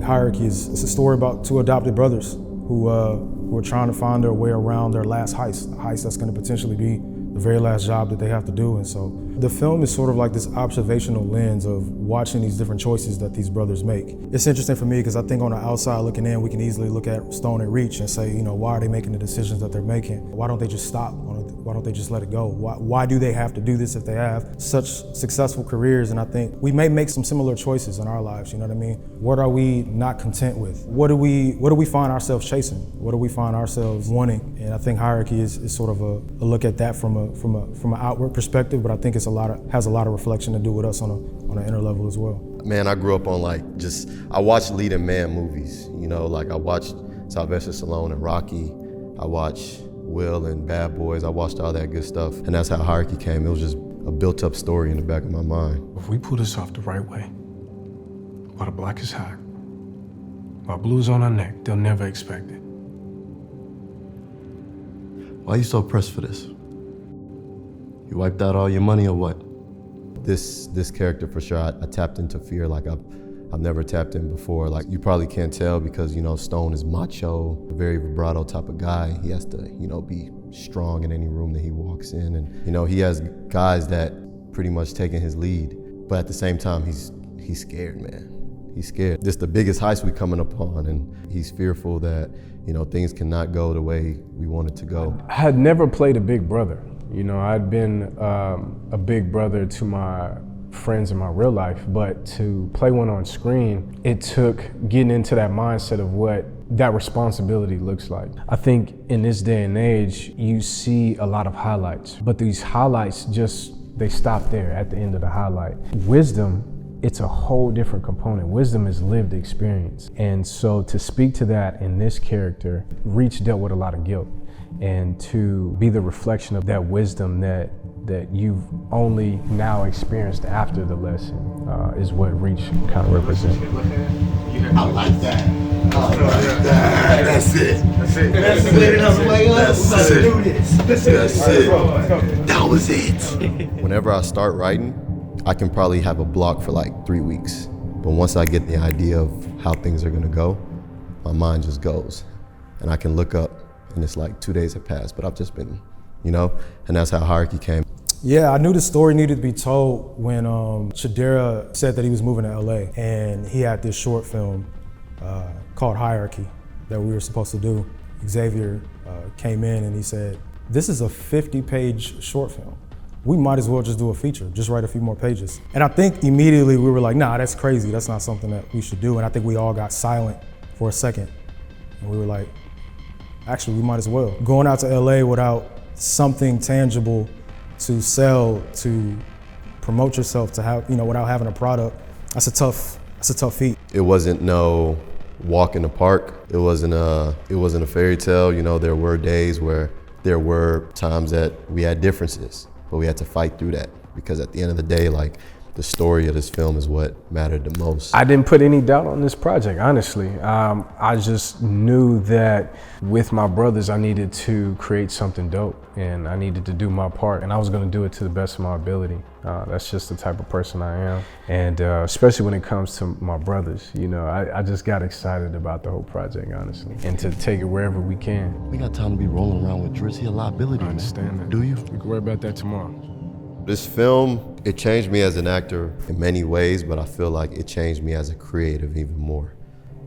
Hierarchy it's a story about two adopted brothers who are trying to find their way around their last heist, a heist that's going to potentially be the very last job that they have to do. And so the film is sort of like this observational lens of watching these different choices that these brothers make. It's interesting for me because I think on the outside looking in, we can easily look at Stone and Reach and say, why are they making the decisions that they're making? Why don't they just stop? Why don't they just let it go? Why do they have to do this if they have such successful careers? And I think we may make some similar choices in our lives, you know what I mean? What are we not content with? What do we find ourselves chasing? What do we find ourselves wanting? And I think Hierarchy is sort of a look at that from an outward perspective, but I think it's has a lot of reflection to do with us on an inner level as well. Man, I grew up on I watched leading man movies, I watched Sylvester Stallone and Rocky, I watched Will and Bad Boys, I watched all that good stuff, and that's how Hierarchy came. It was just a built-up story in the back of my mind. If we pull this off the right way, while the black is hot, while blue's on our neck, they'll never expect it. Why are you so pressed for this? You wiped out all your money or what? This character for sure, I tapped into fear like I've never tapped in before. Like you probably can't tell because Stone is macho, a very vibrato type of guy. He has to be strong in any room that he walks in, and he has guys that pretty much taking his lead. But at the same time, he's scared, man. He's scared. This is the biggest heist we coming upon, and he's fearful that things cannot go the way we want it to go. I had never played a big brother. I'd been a big brother to my friends in my real life, but to play one on screen, it took getting into that mindset of what that responsibility looks like. I think in this day and age, you see a lot of highlights, but these highlights they stop there at the end of the highlight. Wisdom, it's a whole different component. Wisdom is lived experience. And so to speak to that in this character, Reach dealt with a lot of guilt. And to be the reflection of that wisdom that you've only now experienced after the lesson is what Reach kind of represents. I like that. I like that. That's it. That's it. That's it. That's it. That was it. Whenever I start writing, I can probably have a block for like 3 weeks. But once I get the idea of how things are gonna go, my mind just goes. And I can look up and it's like 2 days have passed, but I've just been, and that's how Hierarchy came. Yeah, I knew the story needed to be told when Chidera said that he was moving to LA, and he had this short film called Hierarchy that we were supposed to do. Xavier came in and he said, this is a 50-page short film. We might as well just do a feature, just write a few more pages. And I think immediately we were like, nah, that's crazy. That's not something that we should do. And I think we all got silent for a second. And we were like, actually, we might as well. Going out to LA without something tangible to sell, to promote yourself, to have, without having a product, that's a tough feat. It wasn't no walk in the park. It wasn't a fairy tale. There were days where there were times that we had differences, but we had to fight through that because at the end of the day, the story of this film is what mattered the most. I didn't put any doubt on this project, honestly. I just knew that with my brothers, I needed to create something dope and I needed to do my part and I was gonna do it to the best of my ability. That's just the type of person I am. And especially when it comes to my brothers, I just got excited about the whole project, honestly. And to take it wherever we can. We got time to be rolling around with Driz. He a liability, I understand man. that. Do you? We can worry about that tomorrow. This film, it changed me as an actor in many ways, but I feel like it changed me as a creative even more.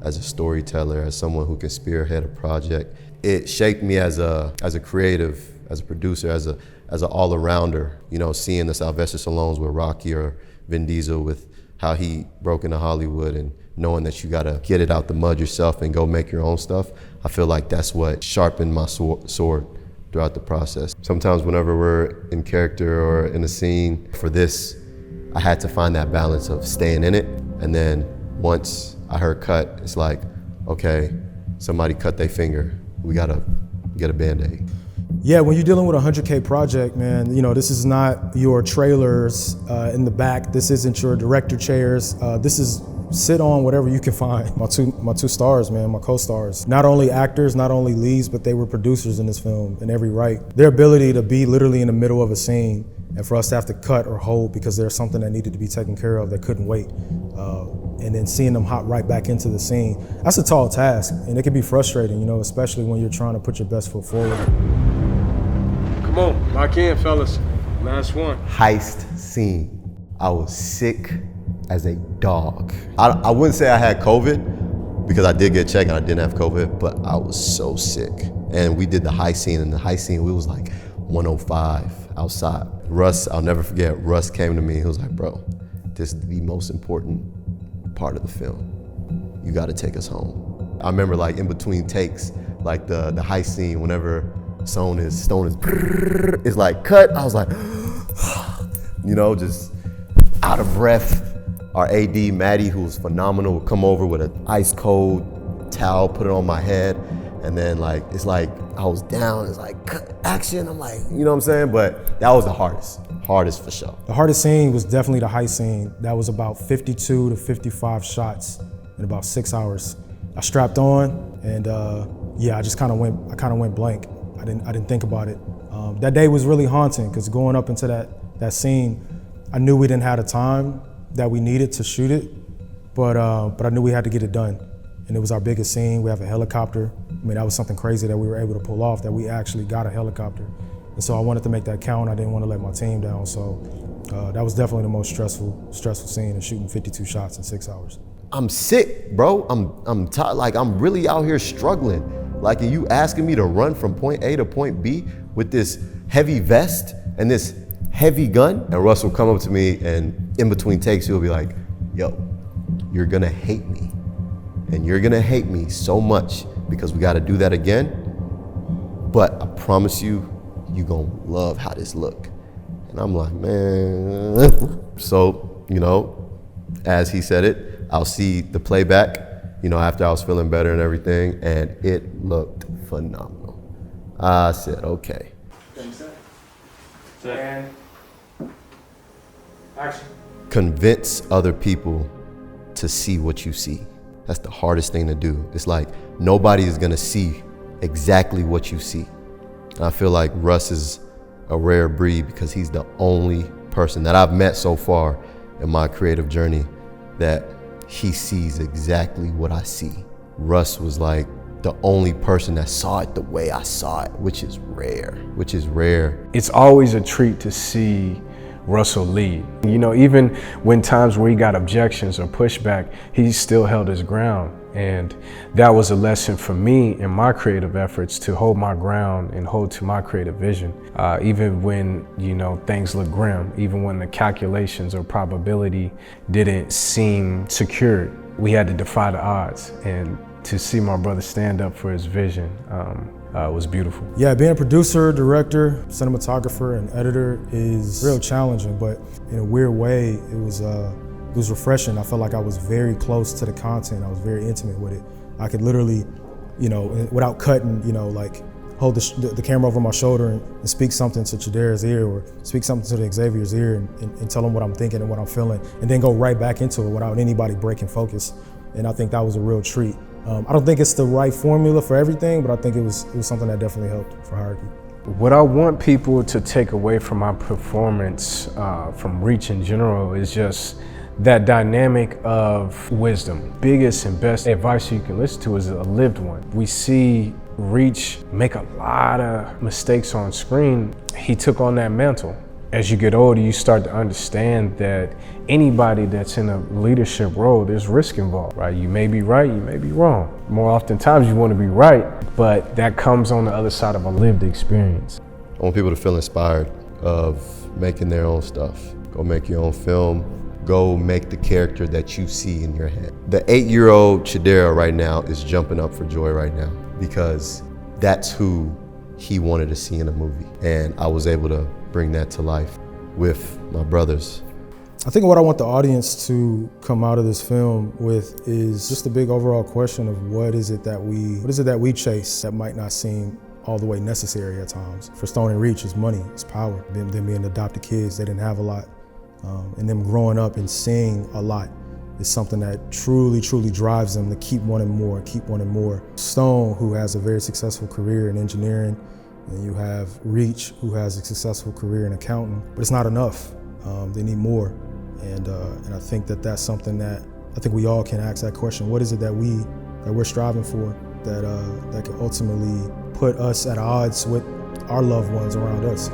As a storyteller, as someone who can spearhead a project. It shaped me as a creative, as a producer, as an all-arounder. Seeing the Sylvester Stallones with Rocky or Vin Diesel with how he broke into Hollywood and knowing that you gotta get it out the mud yourself and go make your own stuff. I feel like that's what sharpened my sword throughout the process. Sometimes whenever we're in character or in a scene, for this, I had to find that balance of staying in it. And then once I heard cut, it's like, okay, somebody cut their finger. We gotta get a Band-Aid. Yeah, when you're dealing with a 100K project, man, this is not your trailers in the back. This isn't your director chairs. This is sit on whatever you can find. My two stars, man, my co-stars. Not only actors, not only leads, but they were producers in this film in every right. Their ability to be literally in the middle of a scene and for us to have to cut or hold because there's something that needed to be taken care of that couldn't wait and then seeing them hop right back into the scene. That's a tall task, and it can be frustrating, you know, especially when you're trying to put your best foot forward. Come on, lock in, fellas. Last one. Heist scene. I was sick as a dog. I wouldn't say I had COVID because I did get checked and I didn't have COVID, but I was so sick. And we did the heist scene, and the heist scene, we was like 105 outside. Russ, I'll never forget, Russ came to me, he was like, bro, this is the most important part of the film. You gotta take us home. I remember like in between takes, like the heist scene, whenever Stone is it's like cut, I was like, you know, just out of breath. Our AD, Maddie, who was phenomenal, would come over with an ice cold towel, put it on my head, and then like, it's like I was down, it's like cut, action, I'm like, you know what I'm saying? But that was the hardest for sure. The hardest scene was definitely the heist scene. That was about 52 to 55 shots in about 6 hours. I strapped on, and yeah, I kind of went blank. I didn't think about it. That day was really haunting because going up into that scene, I knew we didn't have the time that we needed to shoot it, but I knew we had to get it done. And it was our biggest scene. We have a helicopter. I mean, that was something crazy that we were able to pull off, that we actually got a helicopter. And so I wanted to make that count. I didn't want to let my team down. So that was definitely the most stressful scene, of shooting 52 shots in 6 hours. I'm sick, bro. I'm tired. Like, I'm really out here struggling. Like, are you asking me to run from point A to point B with this heavy vest and this heavy gun? And Russ will come up to me, and in between takes, he'll be like, yo, you're gonna hate me. And you're gonna hate me so much because we gotta do that again. But I promise you, you're gonna love how this look. And I'm like, man. So, you know, as he said it, I'll see the playback, you know, after I was feeling better and everything, and it looked phenomenal. I said, okay. And action. Convince other people to see what you see. That's the hardest thing to do. It's like nobody is gonna see exactly what you see. And I feel like Russ is a rare breed because he's the only person that I've met so far in my creative journey that he sees exactly what I see. Russ was like the only person that saw it the way I saw it, which is rare. It's always a treat to see Russell lead. You know, even when times where he got objections or pushback, he still held his ground. And that was a lesson for me in my creative efforts, to hold my ground and hold to my creative vision. Even when, you know, things look grim, even when the calculations or probability didn't seem secured, we had to defy the odds. And to see my brother stand up for his vision was beautiful. Yeah, being a producer, director, cinematographer, and editor is real challenging, but in a weird way, it was refreshing. I felt like I was very close to the content. I was very intimate with it. I could literally, you know, without cutting, you know, like hold the camera over my shoulder and speak something to Chidera's ear, or speak something to the Xavier's ear, and tell him what I'm thinking and what I'm feeling, and then go right back into it without anybody breaking focus. And I think that was a real treat. I don't think it's the right formula for everything, but I think it was something that definitely helped for Hierarchy. What I want people to take away from my performance, from Reach in general, is just that dynamic of wisdom. Biggest and best advice you can listen to is a lived one. We see Reach make a lot of mistakes on screen. He took on that mantle. As you get older, you start to understand that anybody that's in a leadership role, there's risk involved, right? You may be right, you may be wrong. More oftentimes you want to be right, but that comes on the other side of a lived experience. I want people to feel inspired of making their own stuff. Go make your own film. Go make the character that you see in your head. The 8-year-old Chidera right now is jumping up for joy right now because that's who he wanted to see in a movie. And I was able to bring that to life with my brothers. I think what I want the audience to come out of this film with is just a big overall question of what is it that we chase that might not seem all the way necessary at times. For Stone and Reach, it's money, it's power. Them being adopted kids, they didn't have a lot. And them growing up and seeing a lot is something that truly, truly drives them to keep wanting more, keep wanting more. Stone, who has a very successful career in engineering, and you have Reach, who has a successful career in accounting, but it's not enough. They need more. And I think that that's something that I think we all can ask that question. What is it that we're striving for that can ultimately put us at odds with our loved ones around us?